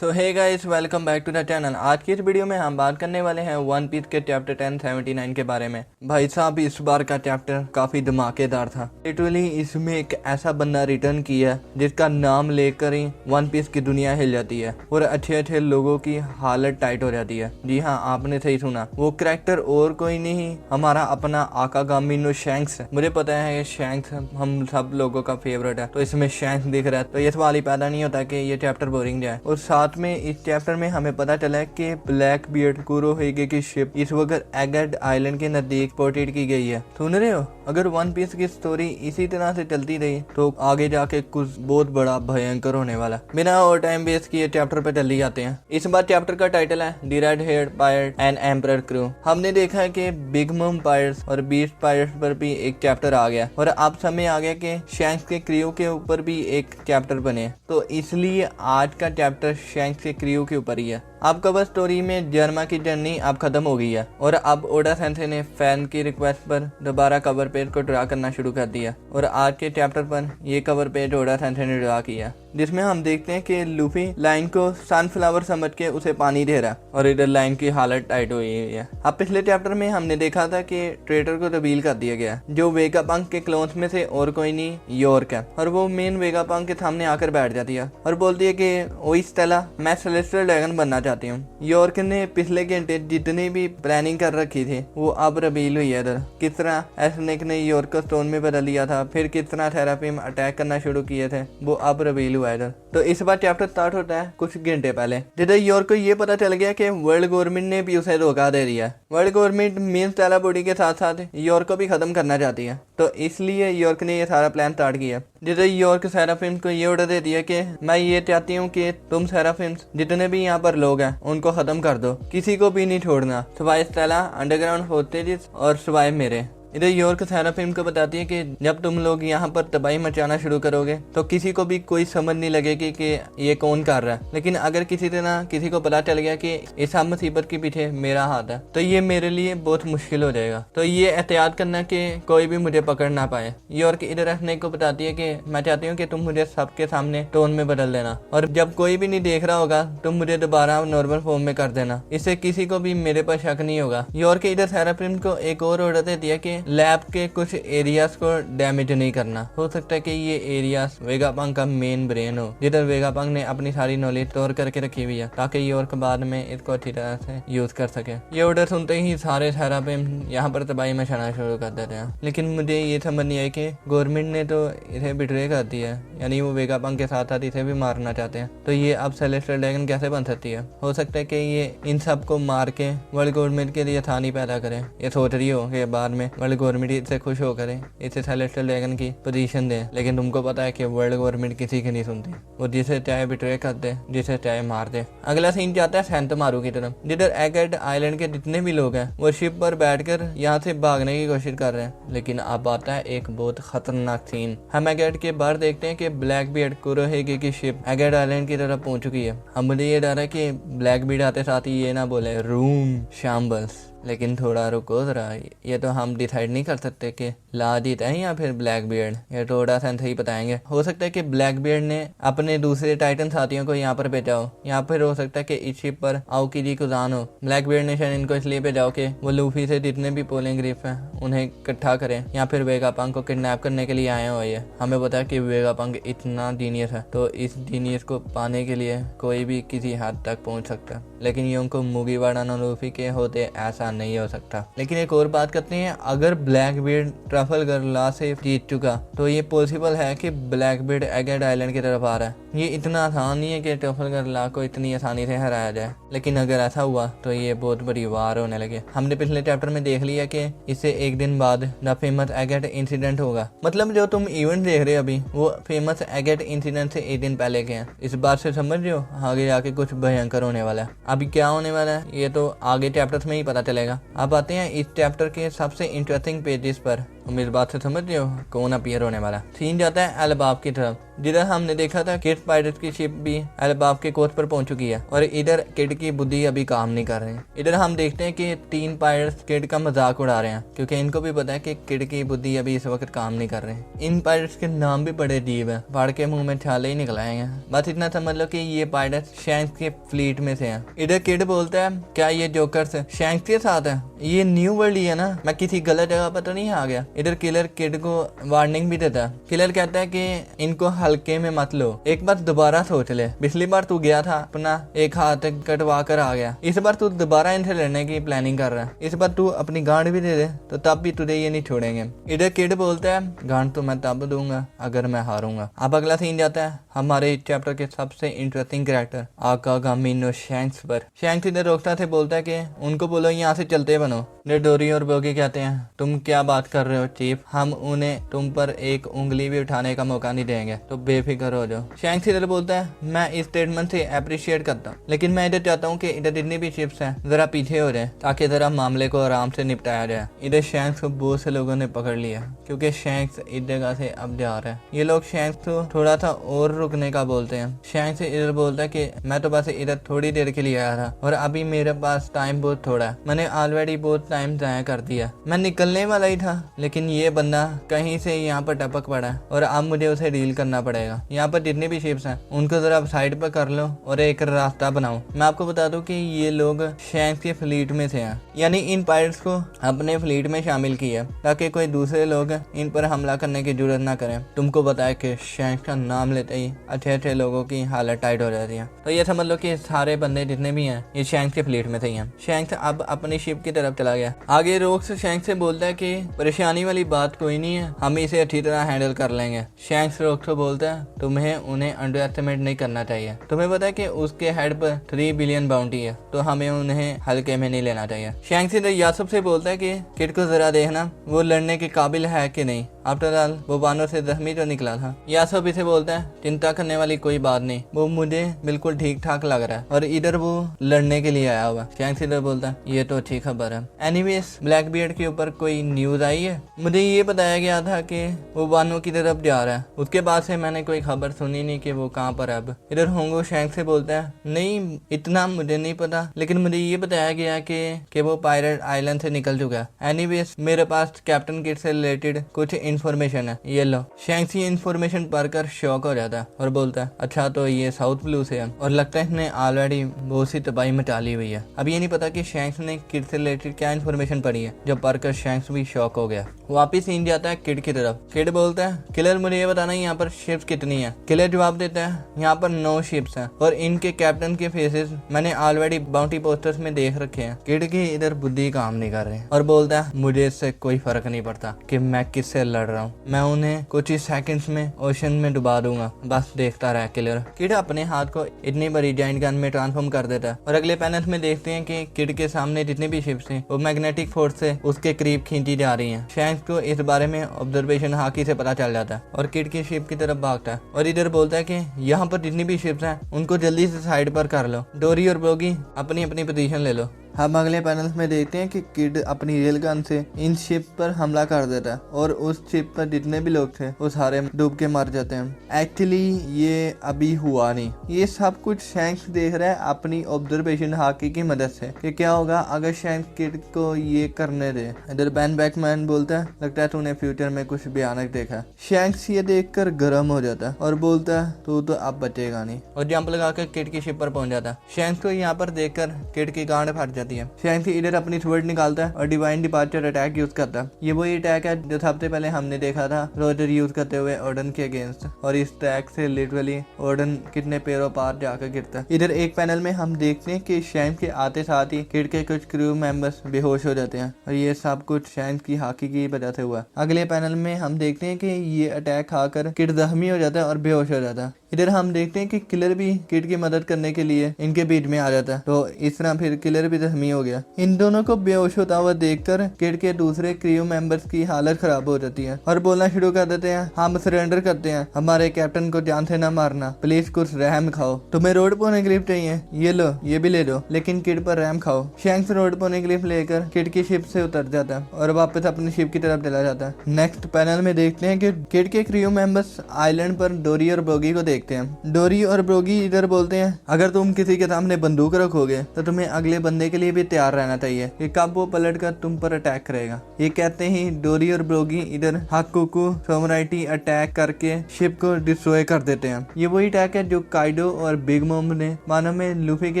So hey guys, welcome back to the channel. आज की इस वीडियो में हम बात करने वाले हैं वन पीस के चैप्टर 1079 के बारे में। भाई साहब, इस बार का चैप्टर काफी धमाकेदार था। लिटरली इसमें एक ऐसा बंदा रिटर्न किया जिसका नाम लेकर ही वन पीस की दुनिया हिल जाती है और अच्छे अच्छे लोगों की हालत टाइट हो जाती है। जी हाँ, आपने सही सुना, वो कैरेक्टर और कोई नहीं, हमारा अपना आकागामी नो शैंक्स है। मुझे पता है ये शैंक्स हम सब लोगों का फेवरेट है, तो इसमें शैंक्स दिख रहा है तो ये सवाल ही पैदा नहीं होता कि ये चैप्टर बोरिंग जाए। और साथ में इस चैप्टर में हमें पता चला है कि ब्लैक बियर्ड कुरोहिगे की शिप इस वक्त एगेड आइलैंड के नजदीक पोर्टेड की गई है। सुन रहे हो? अगर वन पीस की स्टोरी इसी तरह से चलती रही तो आगे जाके कुछ बहुत बड़ा भयंकर होने वाला। बिना और टाइम वेस्ट किए चैप्टर पे चल जाते हैं। इस बार चैप्टर का टाइटल है the red heard pirate and emperor crew. हमने देखा है कि बिग मम पायरेट्स और बीस्ट पायरेट्स पर भी एक चैप्टर आ गया और अब समय आ गया कि शैंक्स के क्रू के ऊपर भी एक चैप्टर बने, तो इसलिए आज का चैप्टर शैंक्स के क्रू के ऊपर ही है। अब कवर स्टोरी में जर्मा की जर्नी अब खत्म हो गई है और अब ओडा सेंसे ने फैन की रिक्वेस्ट पर दोबारा कवर पेज को ड्रा करना शुरू कर दिया और आज के चैप्टर पर ये कवर पेज ओडा सेंसे ने ड्रा किया, जिसमें हम देखते हैं कि लूफी लाइन को सनफ्लावर समझ के उसे पानी दे रहा और इधर लाइन की हालत टाइट हुई है। अब पिछले चैप्टर में हमने देखा था कि ट्रेटर को रिवील कर दिया गया, जो वेगापंक के क्लोन्स में से और कोई नहीं यॉर्क है, और वो मेन वेगापंक के सामने आकर बैठ जाती है और बोलती है कि ओए स्टेला, मैं सेलेस्टियल ड्रैगन बनना चाहती हूँ। यॉर्क ने पिछले घंटे जितनी भी प्लानिंग कर रखी थी वो अब रिवील हुई है। इधर किस तरह एस्नेक ने यॉर्क को स्टोन में बदल लिया था, फिर किस तरह थेरापीम अटैक करना शुरू किए थे, वो अब रिवील हुआ इधर। तो इस बार चैप्टर स्टार्ट होता है कुछ घंटे पहले, जिधर यॉर्क को ये पता चल गया कि वर्ल्ड गवर्नमेंट ने भी उसे धोखा दे दिया है। World government main Stella body के साथ साथ यॉर्क को भी खत्म करना चाहती है, तो इसलिए यॉर्क ने ये सारा प्लान स्टार्ट किया। जिधर यॉर्क सेराफिम को ये ऑर्डर दे दिया कि मैं ये चाहती हूँ कि तुम सेराफिम जितने भी यहाँ पर लोग हैं उनको खत्म कर दो, किसी को भी नहीं छोड़ना, सिवाय स्टेला, अंडरग्राउंड होस्टेजेस और सिवाय मेरे। इधर यॉर्क सेराफिम को बताती है कि जब तुम लोग यहाँ पर तबाही मचाना शुरू करोगे तो किसी को भी कोई समझ नहीं लगेगी कि ये कौन कर रहा है, लेकिन अगर किसी तरह किसी को पता चल गया कि इस मुसीबत के पीछे मेरा हाथ है तो ये मेरे लिए बहुत मुश्किल हो जाएगा, तो ये एहतियात करना कि कोई भी मुझे पकड़ ना पाए। यॉर्क इधर रखने को बताती है कि मैं चाहती हूँ कि तुम मुझे सबके सामने टोन में बदल देना और जब कोई भी नहीं देख रहा होगा तुम मुझे दोबारा नॉर्मल फॉर्म में कर देना, इससे किसी को भी मेरे पर शक नहीं होगा। यॉर्क इधर सेराफिम को एक और ऑर्डर दे दिया कि लैब के कुछ एरियाज को डैमेज नहीं करना। हो सकता है कि ये एरियाज वेगापंक का मेन ब्रेन हो, जिधर वेगापंक ने अपनी सारी नॉलेज स्टोर करके रखी हुई है ताकि यॉर्क बाद में इसको अच्छी तरह से यूज कर सके। ये ऑर्डर सुनते ही सारे सेराफिम यहाँ पर तबाही मचाना शुरू कर देते हैं, लेकिन मुझे ये समझ नहीं आई कि गवर्नमेंट ने तो इसे बिट्रे कर दिया है, यानी वो वेगापंक के साथ साथ इसे भी मारना चाहते हैं, तो ये अब सेलेस्टियल ड्रैगन कैसे बन सकती है? हो सकता है कि ये इन सब को मार के वर्ल्ड गवर्नमेंट के लिए आसानी पैदा करे। ये सोच रही हो कि बाद में वर्ल्ड गवर्नमेंट इससे खुश होकर इसे सेलेस्टियल ड्रैगन की पोजीशन दे, लेकिन तुमको पता है कि वर्ल्ड गवर्नमेंट किसी की नहीं सुनती, वो जिसे चाहे बिट्रे कर दे, जिसे चाहे मार दे। अगला सीन जाता है सेंटोमारू की तरफ, जिधर एगेड आइलैंड के जितने भी लोग हैं वो शिप पर बैठकर यहाँ से भागने की कोशिश कर रहे हैं, लेकिन अब आता है एक बहुत खतरनाक सीन। हम एगेड के बाहर देखते हैं कि ब्लैक बियर्ड कुरोहिगे की शिप एगेड आइलैंड की तरफ पहुंच चुकी है। अब मुझे ये डर है कि ब्लैक बियर्ड आते साथ ही ये ना बोले रूम शाम्बल्स, लेकिन थोड़ा रुको जरा, ये तो हम डिसाइड नहीं कर सकते कि लाजित है या फिर ब्लैक बियर्ड, ये तो ओडा सेंसे ही बताएंगे। हो सकता है कि ब्लैक बियर्ड ने अपने दूसरे टाइटन साथियों को यहाँ पर भेजा हो, या फिर हो सकता है कि इस शिप पर आओकी जी कुजान हो। ब्लैक बियर्ड ने शायद इनको इसलिए भेजा हो कि वो लूफी से जितने भी पोलिंग ग्रिफ हैं उन्हें इकट्ठा करें, या फिर वेगापंक को किडनैप करने के लिए आए हो। ये हमें पता है कि वेगापंक इतना जीनियस है, तो इस जीनियस को पाने के लिए कोई भी किसी हद तक पहुंच सकता है, लेकिन ये उनको मुगीवाड़ा नो लूफी के होते ऐसा नहीं हो सकता। लेकिन एक और बात करते हैं, अगर ब्लैक बियर्ड ट्रफलगर लॉ से जीत चुका तो ये पॉसिबल है कि ब्लैक बियर्ड एगेड आइलैंड की तरफ आ रहा है। ये इतना आसान नहीं है कि ट्रफलगर लॉ को इतनी आसानी से हराया जाए, लेकिन अगर ऐसा हुआ तो ये बहुत बड़ी वार होने लगे। हमने पिछले चैप्टर में देख लिया कि इससे एक दिन बाद द फेमस एगेड इंसिडेंट होगा, मतलब जो तुम इवेंट देख रहे हो अभी वो फेमस एगेड इंसिडेंट से एक दिन पहले के हैं। इस बात से समझ रहे हो आगे जाके कुछ भयंकर होने वाला है। अभी क्या होने वाला है ये तो आगे चैप्टर्स में ही पता चलेगा। अब आते हैं इस चैप्टर के सबसे इंटरेस्टिंग पेजेस पर, तुम इस बात से समझ रहे हो कौन अपीयर होने वाला। सीन जाता है अलबाब की तरफ, जिधर हमने देखा था किड पायरेट्स की शिप भी अलबाब के कोस्ट पर पहुंच चुकी है और इधर किड की बुद्धि अभी काम नहीं कर रही। इधर हम देखते हैं कि 3 पायरेट्स किड का मजाक उड़ा रहे हैं क्योंकि इनको भी पता है कि किड की बुद्धि अभी इस वक्त काम नहीं कर रही। इन पायरेट्स के नाम भी बड़े अजीब है, फाड़ के मुंह में छाले ही निकल आए हैं। बस इतना समझ लो कि ये पायरेट्स शैंक्स के फ्लीट में से हैं। इधर किड बोलता है क्या ये जोकर्स शैंक्स के साथ है, ये न्यू वर्ल्ड ही है ना, मैं किसी गलत जगह पर तो नहीं आ गया। इधर किलर किड को वार्निंग भी देता है। किलर कहता है कि इनको हल्के में मत लो, एक बार दोबारा सोच ले, पिछली बार तू गया था अपना एक हाथ कटवा कर आ गया, इस बार तू दोबारा इनसे लड़ने की प्लानिंग कर रहा है, इस बार तू अपनी गांड भी दे दे तो तब भी तुझे ये नहीं छोड़ेंगे। इधर किड बोलता है गांड तो मैं तब दूंगा अगर मैं हारूंगा। अब अगला सीन जाता है हमारे चैप्टर के सबसे इंटरेस्टिंग कैरेक्टर आकागामिनो शैंक्स पर। शैंक्स इधर रोकता थे, बोलता है कि उनको बोलो यहाँ से चलते बनो। डोरी और बोगी कहते हैं तुम क्या बात कर रहे हो चीफ, हम उन्हें तुम पर एक उंगली भी उठाने का मौका नहीं देंगे, तो बेफिक्र हो जाओ। शैंक्स इधर बोलता है मैं इस स्टेटमेंट से अप्रिशिएट करता हूँ, लेकिन मैं इधर चाहता हूँ कि इधर जितनी भी शिप्स हैं जरा पीछे हो जाए ताकि जरा मामले को आराम से निपटाया जाए। इधर शैंक्स को बहुत से लोगों ने पकड़ लिया क्योंकि शैंक्स इस जगह से अब जा रहा है। ये लोग शैंक्स को थोड़ा सा और रुकने का बोलते हैं। शैंक्स इधर बोलता है कि मैं तो बस इधर थोड़ी देर के लिए आया था और अभी मेरे पास टाइम बहुत थोड़ा है, मैंने ऑलरेडी बहुत टाइम जाया कर दिया, मैं निकलने वाला ही था लेकिन ये बंदा कहीं से यहाँ पर टपक पड़ा और अब मुझे उसे डील करना पड़ेगा। यहाँ पर जितने भी शिप्स हैं उनको जरा साइड पर कर लो और एक रास्ता बनाओ। मैं आपको बता दूं कि ये लोग शैंक्स के फ्लीट में से हैं, यानी इन पायरेट्स को अपने फ्लीट में शामिल किया ताकि कोई दूसरे लोग इन पर हमला करने की जरूरत ना करें। तुमको बताया कि शैंक्स का नाम लेते ही अच्छे अच्छे लोगों की हालत टाइट हो जाती है। तो ये समझ लो कि सारे बंदे जितने भी हैं ये शैंक्स के फ्लीट में से ही हैं। शैंक्स अब अपनी शिप की तरफ चला गया। आगे रोक्स शैंक्स से बोलता है कि परेशानी वाली बात कोई नहीं है, हम इसे अच्छी तरह हैंडल कर लेंगे। शैंक्स रोक्स को बोलता है तुम्हें उन्हें अंडर एस्टिमेट नहीं करना चाहिए, तुम्हें पता है कि उसके हेड पर 3 बिलियन बाउंटी है तो हमें उन्हें हल्के में नहीं लेना चाहिए। शैंक्स इधर यासुब से बोलता है कि किड को जरा देखना वो लड़ने के काबिल है कि नहीं, आफ्टर ऑल वो बानर से जख्मी तो निकला था। यासुब इसे बोलता है चिंता करने वाली कोई बात नहीं, वो मुझे बिल्कुल ठीक ठाक लग रहा है और इधर वो लड़ने के लिए आया हुआ। शैंक्स इधर बोलता है ये तो अच्छी खबर है। एनीवेज ब्लैक बियर्ड के ऊपर कोई न्यूज आई है, मुझे ये बताया गया था कि वो बानो की तरफ जा रहा है, उसके बाद से मैंने कोई खबर सुनी नहीं कि वो कहाँ पर है अब। इधर होंगो शैंक्स से बोलता है नहीं इतना मुझे नहीं पता, लेकिन मुझे ये बताया गया कि वो पायरेट आइलैंड से निकल चुका है। एनीवेज मेरे पास कैप्टन किड से रिलेटेड कुछ इन्फॉर्मेशन है, ये लो। शैंक्स ये इन्फॉर्मेशन पढ़कर शॉक हो जाता है और बोलता है अच्छा तो ये साउथ ब्लू से है और लगता है इसने ऑलरेडी बहुत सी तबाही मचा ली हुई है। अब ये नहीं पता कि शैंक्स ने किड से रिलेटेड क्या इन्फॉर्मेशन पढ़ी है, जब पढ़कर शैंक्स भी शॉक हो गया। वापिस सीन जाता है किड की तरफ। किड बोलता है किलर मुझे ये बताना यहाँ पर शिप्स कितनी है। किलर जवाब देता है यहाँ पर 9 शिप्स हैं और इनके कैप्टन के फेसेस मैंने ऑलरेडी बाउंटी पोस्टर्स में देख रखे हैं। किड की इधर बुद्धि काम नहीं कर रही और बोलता है मुझे इससे कोई फर्क नहीं पड़ता कि मैं किससे लड़ रहा हूँ, मैं उन्हें कुछ ही सेकंड्स में ओशन में डुबा दूंगा, बस देखता रहा। किलर किड अपने हाथ को इतनी बड़ी जाइंट गन में ट्रांसफॉर्म कर देता है और अगले पैनल में देखते हैं कि किड के सामने जितने भी शिप्स हैं वो मैग्नेटिक फोर्स से उसके करीब खींची जा रही हैं। शैंक्स को इस बारे में ऑब्जर्वेशन हाकी से पता चल जाता है और किड की शिप की तरफ भागता है और इधर बोलता है कि यहाँ पर जितनी भी शिप्स हैं उनको जल्दी से साइड पर कर लो, डोरी और बोगी अपनी अपनी पोजीशन ले लो। हम अगले पैनल्स में देखते हैं कि किड अपनी रेल गन से इन शिप पर हमला कर देता है और उस शिप पर जितने भी लोग थे वो सारे डूब के मर जाते हैं। एक्चुअली ये अभी हुआ नहीं, ये सब कुछ शैंक्स देख रहा है अपनी ऑब्जर्वेशन हाकी की मदद से कि क्या होगा अगर शैंक्स किड को ये करने दे। इधर बैन बैकमैन बोलता है लगता है तूने फ्यूचर में कुछ भयानक देखा। शैंक्स ये देखकर गर्म हो जाता है और बोलता है तू तो अब बचेगा नहीं और जंप लगाकर किड की शिप पर पहुंच जाता है। शैंक्स को यहाँ पर देखकर किड की गांड फट जाती है। शैंक्स इधर अपनी स्वर्ड निकालता है और डिवाइन डिपार्चर अटैक यूज करता है। ये वही अटैक है जो सबसे पहले हमने देखा था रोजर यूज करते हुए ओडन के अगेंस्ट और इस अटैक से लिटरली ओडन कितने पैरों पार जाकर गिरता है। इधर एक पैनल में हम देखते हैं कि शैंक्स के आते साथ ही किड के कुछ क्रू मेंबर्स बेहोश हो जाते हैं और ये सब कुछ शैंक्स की हाकी की वजह से हुआ। अगले पैनल में हम देखते हैं कि ये अटैक खाकर किड जख्मी हो जाता है और बेहोश हो जाता है। इधर हम देखते हैं कि किलर भी किड की मदद करने के लिए इनके बीच में आ जाता है। तो इस तरह फिर किलर भी जख्मी हो गया। इन दोनों को बेहोश होता हुआ देखकर किड के दूसरे क्रू मेंबर्स की हालत खराब हो जाती है और बोलना शुरू कर देते हैं, हम सरेंडर करते हैं, हमारे कैप्टन को जान से न मारना, प्लीज कुछ रहम खाओ। तुम्हें रोड पोनेग्लिफ चाहिए, ये लो, ये भी ले दो, लेकिन किड पर रहम खाओ। शैंक्स रोड पोनेग्लिफ लेकर किड की शिप से उतर जाता है और वापस अपनी शिप की तरफ चला जाता है। नेक्स्ट पैनल में देखते हैं कि किड के क्रू मेंबर्स आइलैंड पर डोरी और ब्रोगी को देखते हैं। डोरी और ब्रोगी इधर बोलते हैं, अगर तुम किसी के सामने बंदूक रखोगे तो तुम्हें अगले बंदे के लिए भी तैयार रहना चाहिए कि कब वो पलट कर तुम पर अटैक करेगा। ये कहते ही डोरी और ब्रोगी इधर हाकुकु सोमराइटी अटैक करके शिप को डिस्ट्रॉय कर देते हैं। ये वही अटैक है जो काइडो और बिग मॉम ने मानो में लूफी के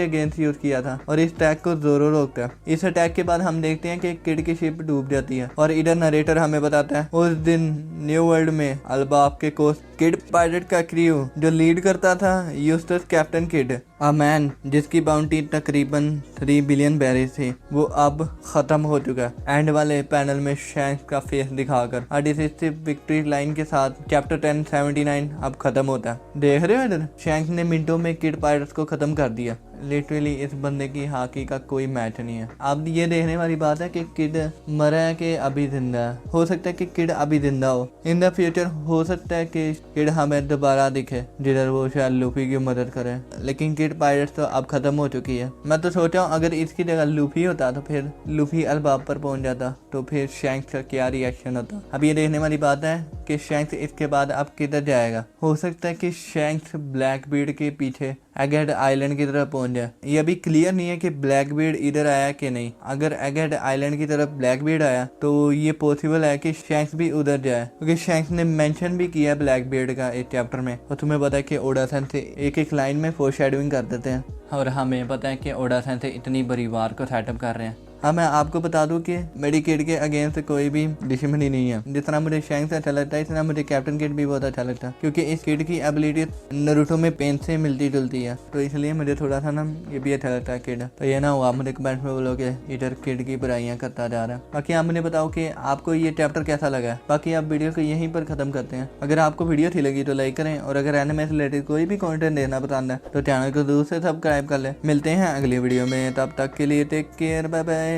अगेंस्ट यूज किया था और इस अटैक को जोरो रोकता है। इस अटैक के बाद हम देखते हैं कि किड की शिप डूब जाती है और इधर नरेटर हमें बताता है, उस दिन न्यू वर्ल्ड में अल्बाब के कोस्ट किड पायलट का क्रू जो लीड करता था यूस्टस कैप्टन किड, अ मैन जिसकी बाउंटी तकरीबन 3 बिलियन बैरिज थी, वो अब खत्म हो चुका है। एंड वाले पैनल में शैंक्स का फेस दिखाकर डिसिसिव विक्ट्री लाइन के साथ चैप्टर 1079 अब खत्म होता है। देख रहे हो इधर शैंक्स ने मिनटों में किड पायलट्स को खत्म कर दिया। लिटरली इस बंदे की हाकी का कोई मैच नहीं है। अब ये देखने वाली बात है कि किड मरा है कि अभी जिंदा है। हो सकता है कि किड अभी जिंदा हो। इन द फ्यूचर हो सकता है कि किड हमें दोबारा दिखे जिधर वो शायद लूफी की मदद करे, लेकिन किड पायलट्स तो अब खत्म हो चुकी है। मैं तो सोचा हूँ अगर इसकी जगह लूफी होता तो फिर लूफी अल्बाब पर पहुंच जाता तो फिर शैंक्स का क्या रिएक्शन होता। अब ये देखने वाली बात है कि शैंक्स इसके बाद अब किधर जाएगा। हो सकता है कि शैंक्स ब्लैकबीड के पीछे एगहेड आइलैंड की तरफ पहुंच जाए। ये अभी क्लियर नहीं है कि ब्लैकबीड इधर आया कि नहीं। अगर एगहेड आइलैंड की तरफ ब्लैकबीड आया तो ये पॉसिबल है कि शैंक्स भी उधर जाए, क्योंकि शैंक्स ने मेंशन भी किया ब्लैकबीड का एक चैप्टर में। और तुम्हें पता है कि ओडा सन से एक लाइन में फोरशैडोइंग कर देते हैं और हमें पता है कि ओडा सन से इतनी बड़ी वार को सेटअप कर रहे हैं। हाँ, मैं आपको बता दूं कि मेरी किड के अगेंस्ट कोई भी दुश्मनी नहीं है। जिस तरह मुझे शैंक्स अच्छा लगता है इस तरह मुझे कैप्टन किड भी बहुत अच्छा लगता है, क्योंकि इस किड की एबिलिटी नारुतो में पेन से मिलती जुलती है, तो इसलिए मुझे थोड़ा सा ना ये भी अच्छा लगता है किड। तो ये ना हुआ आप मुझे कमेंट में बोलोगे इधर किड की बुराइयां करता जा रहा है। बाकी आप मुझे बताओ कि आपको ये चैप्टर कैसा लगा है। बाकी आप वीडियो को यहीं पर खत्म करते हैं। अगर आपको वीडियो अच्छी लगी तो लाइक करें, और अगर एनिमे से रिलेटेड कोई भी कंटेंट देखना पसंद है तो चैनल को जरूर से सब्सक्राइब कर ले। मिलते हैं अगली वीडियो में, तब तक के लिए टेक केयर, बाय बाय।